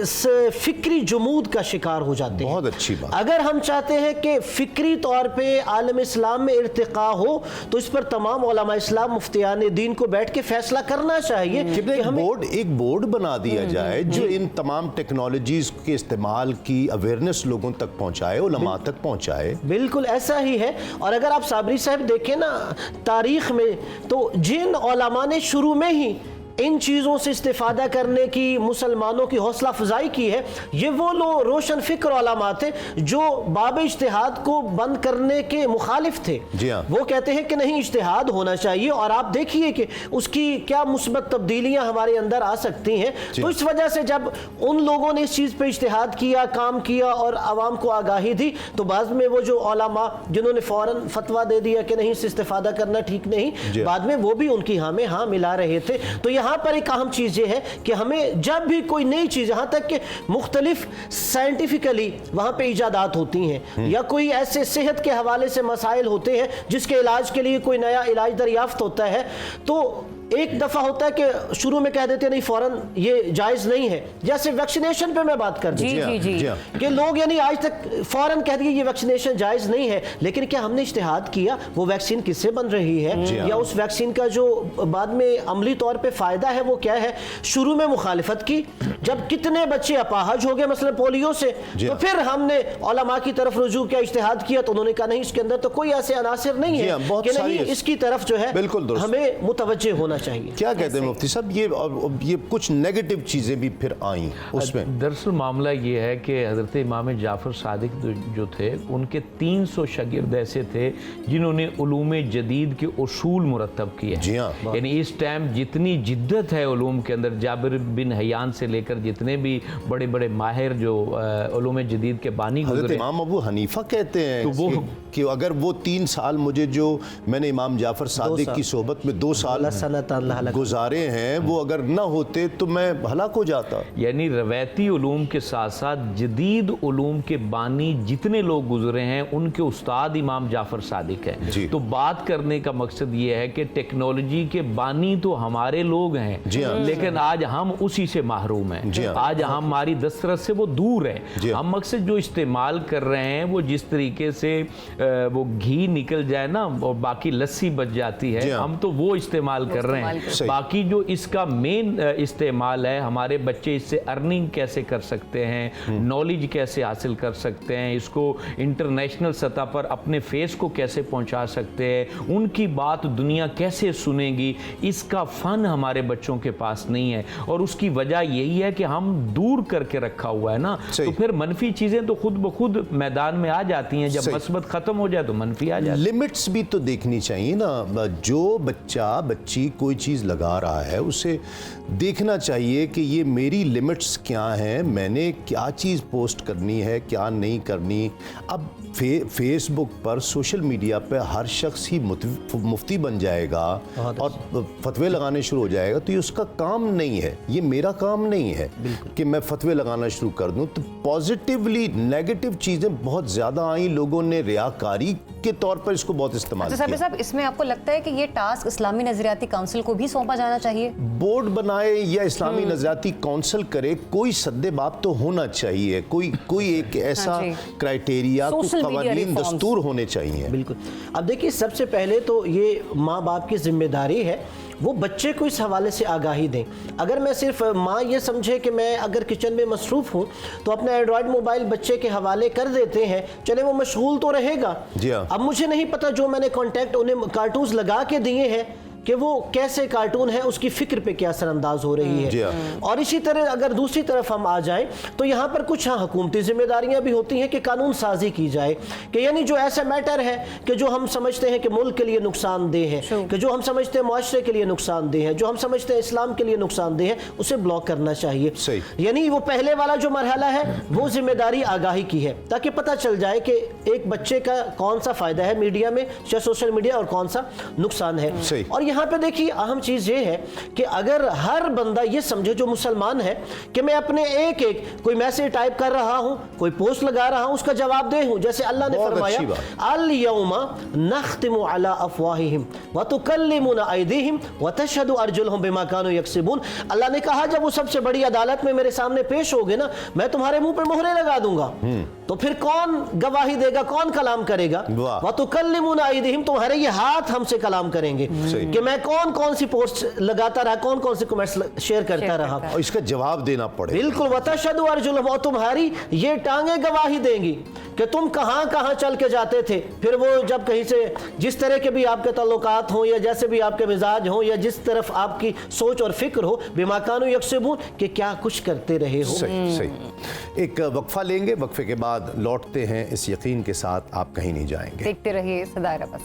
فکری جمود کا شکار ہو جاتے ہیں۔ بہت اچھی بات۔ اگر ہم چاہتے ہیں کہ فکری طور پہ عالم اسلام میں ارتقاء ہو تو اس پر تمام علماء اسلام مفتیان دین کو بیٹھ کے فیصلہ کرنا چاہیے کہ ایک بورڈ بنا دیا جائے جو ان تمام ٹیکنالوجیز کے استعمال کی اویئرنیس لوگوں تک پہنچائے، علماء تک پہنچائے۔ بالکل ایسا ہی ہے۔ اور اگر آپ صابری صاحب دیکھیں نا تاریخ میں، تو جن علماء نے شروع میں ہی ان چیزوں سے استفادہ کرنے کی مسلمانوں کی حوصلہ افزائی کی ہے، یہ وہ لوگ روشن فکر علماء تھے جو باب اجتہاد کو بند کرنے کے مخالف تھے۔ وہ کہتے ہیں کہ نہیں، اجتہاد ہونا چاہیے، اور آپ دیکھیے کہ اس کی کیا مثبت تبدیلیاں ہمارے اندر آ سکتی ہیں۔ تو اس وجہ سے جب ان لوگوں نے اس چیز پہ اجتہاد کیا، کام کیا اور عوام کو آگاہی دی، تو بعد میں وہ جو علماء جنہوں نے فوراً فتویٰ دے دیا کہ نہیں اس سے استفادہ کرنا ٹھیک نہیں، بعد میں وہ بھی ان کی ہاں میں ہاں ملا رہے تھے۔ تو یہاں پر ایک اہم چیز یہ ہے کہ ہمیں جب بھی کوئی نئی چیز، یہاں تک کہ مختلف سائنٹیفکلی وہاں پہ ایجادات ہوتی ہیں یا کوئی ایسے صحت کے حوالے سے مسائل ہوتے ہیں جس کے علاج کے لیے کوئی نیا علاج دریافت ہوتا ہے، تو ایک دفعہ ہوتا ہے کہ شروع میں کہہ دیتے ہیں نہیں فوراً یہ جائز نہیں ہے۔ جیسے ویکسینیشن پہ میں بات کر دوں کہ لوگ یعنی آج تک فوراً کہہ دیا یہ ویکسینیشن جائز نہیں ہے، لیکن کیا ہم نے اجتہاد کیا وہ ویکسین کس سے بن رہی ہے، یا اس ویکسین کا جو بعد میں عملی طور پہ فائدہ ہے وہ کیا ہے۔ شروع میں مخالفت کی، جب کتنے بچے اپاہج ہو گئے مثلا پولیو سے، تو پھر ہم نے علماء کی طرف رجوع کیا، اجتہاد کیا، تو انہوں نے کہا نہیں اس کے اندر تو کوئی ایسے عناصر نہیں ہے کہ نہیں اس کی طرف جو ہے ہمیں متوجہ ہونا چاہیے۔ کیا کہتے ہیں مفتی صاحب، یہ کچھ نیگیٹو چیزیں بھی پھر آئیں اس میں؟ دراصل معاملہ یہ ہے کہ حضرت امام جعفر صادق جو تھے ان کے 300 شاگرد ایسے تھے جنہوں نے علوم جدید کے اصول مرتب کیے ہیں۔ یعنی اس ٹائم جتنی جدت ہے علوم کے اندر، جابر بن حیان سے لے کر جتنے بھی بڑے بڑے ماہر جو علوم جدید کے بانی گزرے، حضرت امام ابو حنیفہ کہتے ہیں کہ اگر وہ 3 سال مجھے جو میں نے امام جعفر صادق کی صحبت میں 2 سال گزارے ہیں وہ اگر نہ ہوتے تو میں ہلاک ہو جاتا۔ یعنی روایتی علوم کے ساتھ ساتھ جدید علوم کے بانی جتنے لوگ گزرے ہیں ان کے استاد امام جعفر صادق ہے۔ تو بات کرنے کا مقصد یہ ہے کہ ٹیکنالوجی کے بانی تو ہمارے لوگ ہیں، لیکن آج ہم اسی سے محروم ہیں، آج ہماری دسترس سے وہ دور ہے۔ ہم مقصد جو استعمال کر رہے ہیں وہ جس طریقے سے وہ گھی نکل جائے نا اور باقی لسی بچ جاتی ہے، ہم تو وہ استعمال کر رہے ہیں۔ باقی جو اس کا مین استعمال ہے، ہمارے بچے اس سے ارننگ کیسے کر سکتے ہیں، نالج کیسے حاصل کر سکتے ہیں، اس کو انٹرنیشنل سطح پر اپنے فیس کو کیسے پہنچا سکتے ہیں، ان کی بات دنیا کیسے سنے گی، اس کا فن ہمارے بچوں کے پاس نہیں ہے۔ اور اس کی وجہ یہی ہے کہ ہم دور کر کے رکھا ہوا ہے نا، تو پھر منفی چیزیں تو خود بخود میدان میں آ جاتی ہیں، جب مثبت ختم ہو جائے تو منفی آ جاتی ہے۔ لمٹس بھی تو دیکھنی چاہیے نا، جو بچہ بچی کوئی چیز لگا رہا ہے اسے دیکھنا چاہیے کہ یہ میری لمٹس کیا ہیں، میں نے کیا چیز پوسٹ کرنی ہے کیا نہیں کرنی۔ اب فیس بک پر سوشل میڈیا پہ ہر شخص ہی مفتی بن جائے گا اور فتوے لگانے شروع ہو جائے گا، تو یہ اس کا کام نہیں ہے، یہ میرا کام نہیں ہے کہ میں فتوے لگانا شروع کر دوں۔ تو پازیٹیولی نیگیٹو چیزیں بہت زیادہ آئیں، لوگوں نے ریاکاری کے طور پر اس کو بہت استعمال کیا۔ صاحب اس میں آپ کو لگتا ہے کہ یہ ٹاسک اسلامی نظریاتی کونسل کو بھی سونپا جانا چاہیے؟ بورڈ بنائے یا اسلامی نظریاتی کونسل کرے، کوئی سد باب تو ہونا چاہیے، کوئی ایک ایسا کرائٹیریا، قوانین دستور ہونے چاہیے۔ بالکل۔ اب دیکھیے سب سے پہلے تو یہ ماں باپ کی ذمہ داری ہے وہ بچے کو اس حوالے سے آگاہی دیں۔ اگر میں صرف ماں یہ سمجھے کہ میں اگر کچن میں مصروف ہوں تو اپنا اینڈرائیڈ موبائل بچے کے حوالے کر دیتے ہیں، چلے وہ مشغول تو رہے گا۔ اب مجھے نہیں پتا جو میں نے کانٹیکٹ انہیں کارٹونز لگا کے دیے ہیں کہ وہ کیسے کارٹون ہے اس کی فکر پہ کیا اثر انداز ہو رہی جی ہے. اور اسی طرح اگر دوسری طرف ہم آ جائیں تو یہاں پر کچھ حکومتی ذمہ داریاں بھی ہوتی ہیں کہ قانون سازی کی جائے, کہ یعنی جو ایسا میٹر ہے کہ جو ہم سمجھتے ہیں کہ ملک کے لیے نقصان دہ ہے, کہ جو ہم سمجھتے ہیں معاشرے کے لیے نقصان دہ ہے, جو ہم سمجھتے ہیں اسلام کے لیے نقصان دہ ہے, اسے بلاک کرنا چاہیے. یعنی وہ پہلے والا جو مرحلہ ہے وہ ذمہ داری آگاہی کی ہے, تاکہ پتہ چل جائے کہ ایک بچے کا کون سا فائدہ ہے میڈیا میں یا سوشل میڈیا اور کون سا نقصان ہے. اور یہاں پہ دیکھیے اہم چیز یہ ہے کہ اگر ہر بندہ یہ سمجھے جو مسلمان ہے کہ میں اپنے ایک کوئی میسیج ٹائپ کر رہا ہوں, کوئی پوسٹ لگا رہا ہوں, اس کا جواب دے ہوں, جیسے اللہ نے فرمایا اليوم نختم على افواہہم وتکلمنا ایدیہم وتشہد ارجلہم بما کانوا یکسبون. اللہ نے کہا جب وہ سب سے بڑی عدالت میں میرے سامنے پیش ہوگے نا, میں تمہارے منہ پہ مہرے لگا دوں گا, تو پھر کون گواہی دے گا, کون کلام کرے گا؟ وتکلمنا ایدیہم, تمہارے یہ ہاتھ ہم سے کلام کریں گے کہ میں کون سی پوسٹ لگاتا رہا, کون سی کمنٹس شیئر کرتا رہا, اور اس کا جواب دینا پڑے. بالکل. وتشہد ارجلہم, اور تمہاری یہ ٹانگیں گواہی دیں گی کہ تم کہاں کہاں چل کے جاتے تھے. پھر وہ جب کہیں سے جس طرح کے بھی آپ کے تعلقات ہوں یا جیسے بھی آپ کے مزاج ہوں یا جس طرف آپ کی سوچ اور فکر ہو, بما کانوا یکسبون, کہ کیا کچھ کرتے رہے ہو. صحیح. ایک وقفہ لیں گے, وقفے کے بعد لوٹتے ہیں اس یقین کے ساتھ آپ کہیں نہیں جائیں گے. دیکھتے رہیے صدائے ربا.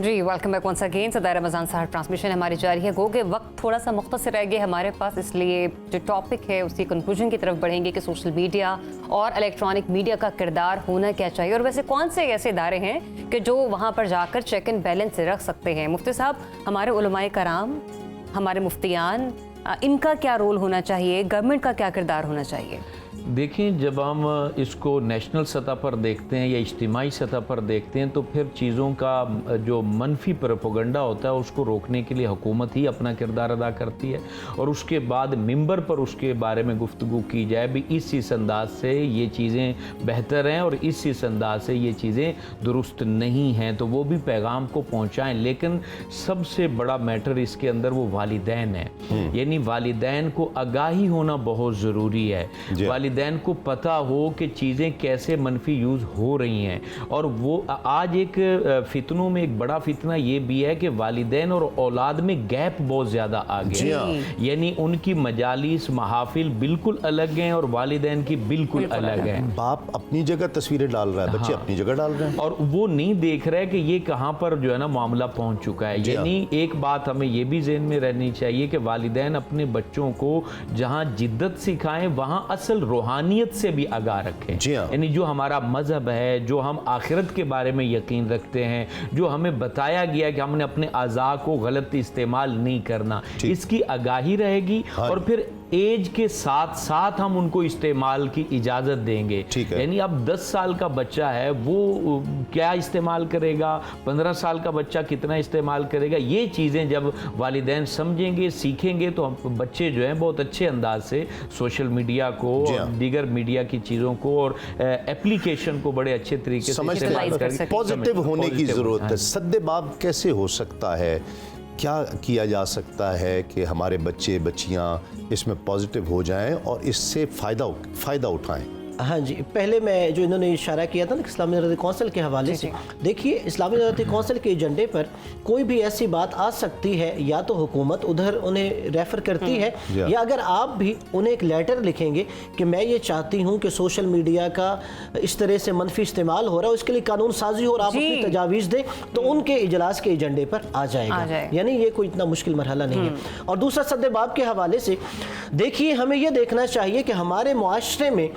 جی ویلکم بیک ونس اگین. صدائے رمضان سحر ٹرانسمیشن ہماری جاری ہے. گو کہ وقت تھوڑا سا مختصر رہ گیا ہمارے پاس, اس لیے جو ٹاپک ہے اسی کنکلوژن کی طرف بڑھیں گے کہ سوشل میڈیا اور الیکٹرانک میڈیا کا کردار ہونا کیا چاہیے, اور ویسے کون سے ایسے ادارے ہیں کہ جو وہاں پر جا کر چیک اینڈ بیلنس رکھ سکتے ہیں. مفتی صاحب, ہمارے علماء کرام, ہمارے مفتیان, ان کا کیا رول ہونا چاہیے, گورنمنٹ کا کیا کردار ہونا چاہیے؟ دیکھیں, جب ہم اس کو نیشنل سطح پر دیکھتے ہیں یا اجتماعی سطح پر دیکھتے ہیں تو پھر چیزوں کا جو منفی پروپیگنڈا ہوتا ہے اس کو روکنے کے لیے حکومت ہی اپنا کردار ادا کرتی ہے, اور اس کے بعد ممبر پر اس کے بارے میں گفتگو کی جائے بھی اس انداز سے یہ چیزیں بہتر ہیں اور اس انداز سے یہ چیزیں درست نہیں ہیں, تو وہ بھی پیغام کو پہنچائیں. لیکن سب سے بڑا میٹر اس کے اندر وہ والدین ہیں, یعنی والدین کو آگاہی ہونا بہت ضروری ہے. والدین کو پتہ ہو کہ چیزیں کیسے منفی یوز ہو رہی ہیں. اور وہ آج ایک فتنوں میں ایک بڑا فتنہ یہ بھی ہے کہ والدین اور اولاد میں گیپ بہت زیادہ آ گیا ہے, یعنی ان کی مجالس محافل بالکل الگ ہیں اور والدین کی بالکل الگ ہیں. باپ اپنی جگہ تصویریں ڈال رہا ہے, بچے اپنی جگہ ڈال رہے ہیں, اور وہ نہیں دیکھ رہے کہ یہ کہاں پر جو ہے نا معاملہ پہنچ چکا ہے. یعنی ایک بات ہمیں یہ بھی ذہن میں رہنی چاہیے کہ والدین اپنے بچوں کو جہاں جدت سکھائیں وہاں اصل روحانیت سے بھی آگاہ رکھیں. یعنی جو ہمارا مذہب ہے, جو ہم آخرت کے بارے میں یقین رکھتے ہیں, جو ہمیں بتایا گیا کہ ہم نے اپنے اعضاء کو غلط استعمال نہیں کرنا, اس کی آگاہی رہے گی, اور پھر ایج کے ساتھ ساتھ ہم ان کو استعمال کی اجازت دیں گے. یعنی اب 10 سال کا بچہ ہے وہ کیا استعمال کرے گا, 15 سال کا بچہ کتنا استعمال کرے گا, یہ چیزیں جب والدین سمجھیں گے, سیکھیں گے, تو بچے جو ہیں بہت اچھے انداز سے سوشل میڈیا کو اور دیگر میڈیا کی چیزوں کو اور اپلیکیشن کو بڑے اچھے طریقے سے استعمال کریں. پازیٹیو ہونے کی ضرورت ہے. سد باب کیسے ہو سکتا ہے, کیا کیا جا سکتا ہے کہ ہمارے بچے بچیاں اس میں پازیٹیو ہو جائیں اور اس سے فائدہ اٹھائیں؟ ہاں جی, پہلے میں جو انہوں نے اشارہ کیا تھا نا اسلامی ندرتی کونسل کے حوالے سے, دیکھیے اسلامی ندرتی کونسل کے ایجنڈے پر کوئی بھی ایسی بات آ سکتی ہے, یا تو حکومت ادھر انہیں ریفر کرتی ہے, یا اگر آپ بھی انہیں ایک لیٹر لکھیں گے کہ میں یہ چاہتی ہوں کہ سوشل میڈیا کا اس طرح سے منفی استعمال ہو رہا ہے, اس کے لیے قانون سازی ہو, اور آپ اپنی تجاویز دیں, تو ان کے اجلاس کے ایجنڈے پر آ جائے گا. یعنی یہ کوئی اتنا مشکل مرحلہ نہیں ہے. اور دوسرا سد باب کے حوالے سے دیکھیے, ہمیں یہ دیکھنا چاہیے کہ ہمارے معاشرے میں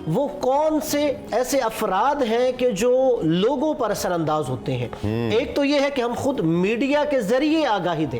وہ کون سے ایسے افراد ہیں کہ جو لوگوں پر اثر انداز ہوتے ہیں. ایک تو یہ ہے کہ ہم خود میڈیا کے ذریعے آگاہی دیں,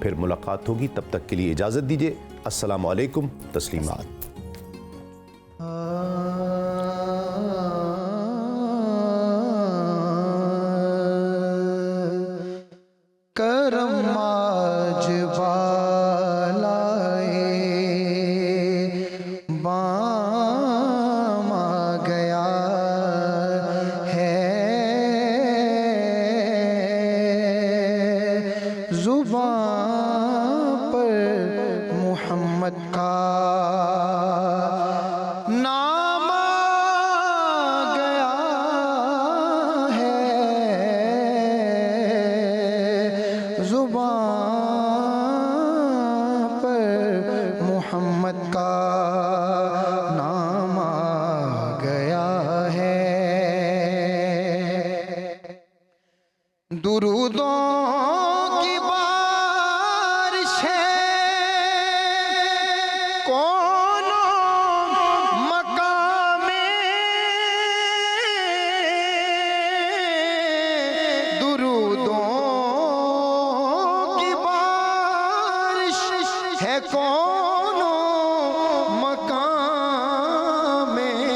پھر ملاقات ہوگی. تب تک کے لیے اجازت دیجیے. السلام علیکم. تسلیمات. کرم آج بالائے بام آ گیا ہے. زبان پر محمد کا نام آ گیا ہے. زبان پر محمد کا نام آ گیا ہے. درودوں کی بارش ہے کونوں مقام میں. درودوں کی بارش ہے کونوں مقام میں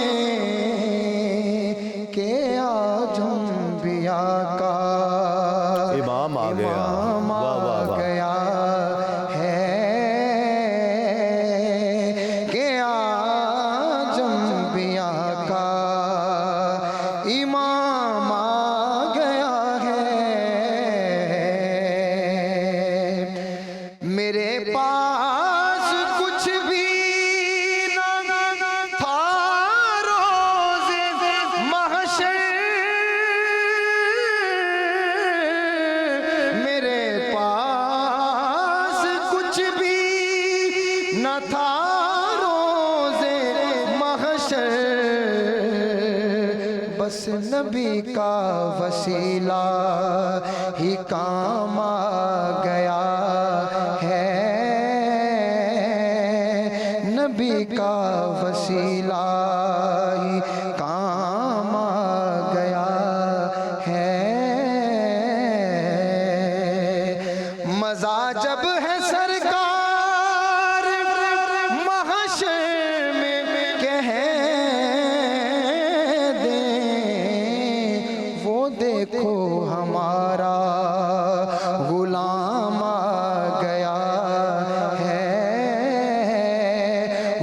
کہ آج انبیاء کا امام آ گیا. امام واہ واہ آ واہ. گیا ہے کہ آج انبیاء کا امام آ گیا ہے. میرے پاس کچھ بھی نہ تھا روز محشر. میرے پاس کچھ بھی نہ تھا روز محشر. بس نبی کا وسیلہ ہی کام آ گیا ہے. نبی کا وسیلہ ہی کام آ گیا ہے. مزہ جب ہے سرکار محشر میں کہہ دیں وہ دیکھو ہمارا غلام آ گیا ہے.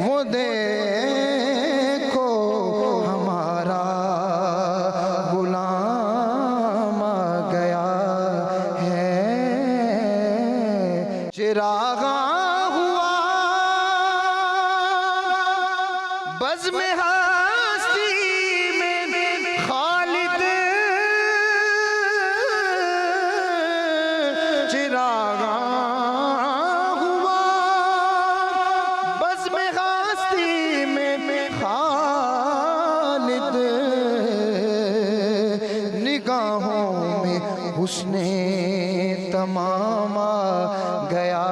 وہ دیکھو ہمارا غلام آ گیا ہے. چراغاں ہوا بزم ہستی میں خالد. چراغاں ہوا بزم ہستی میں خالد. نگاہوں میں حسن تمام آ گیا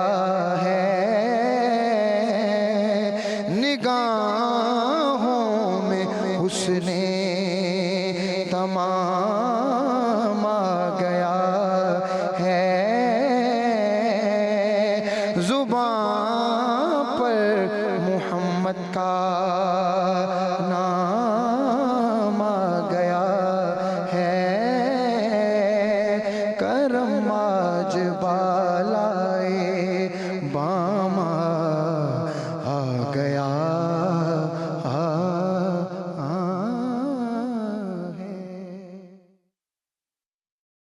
ہے. نگاہوں میں حسن تمام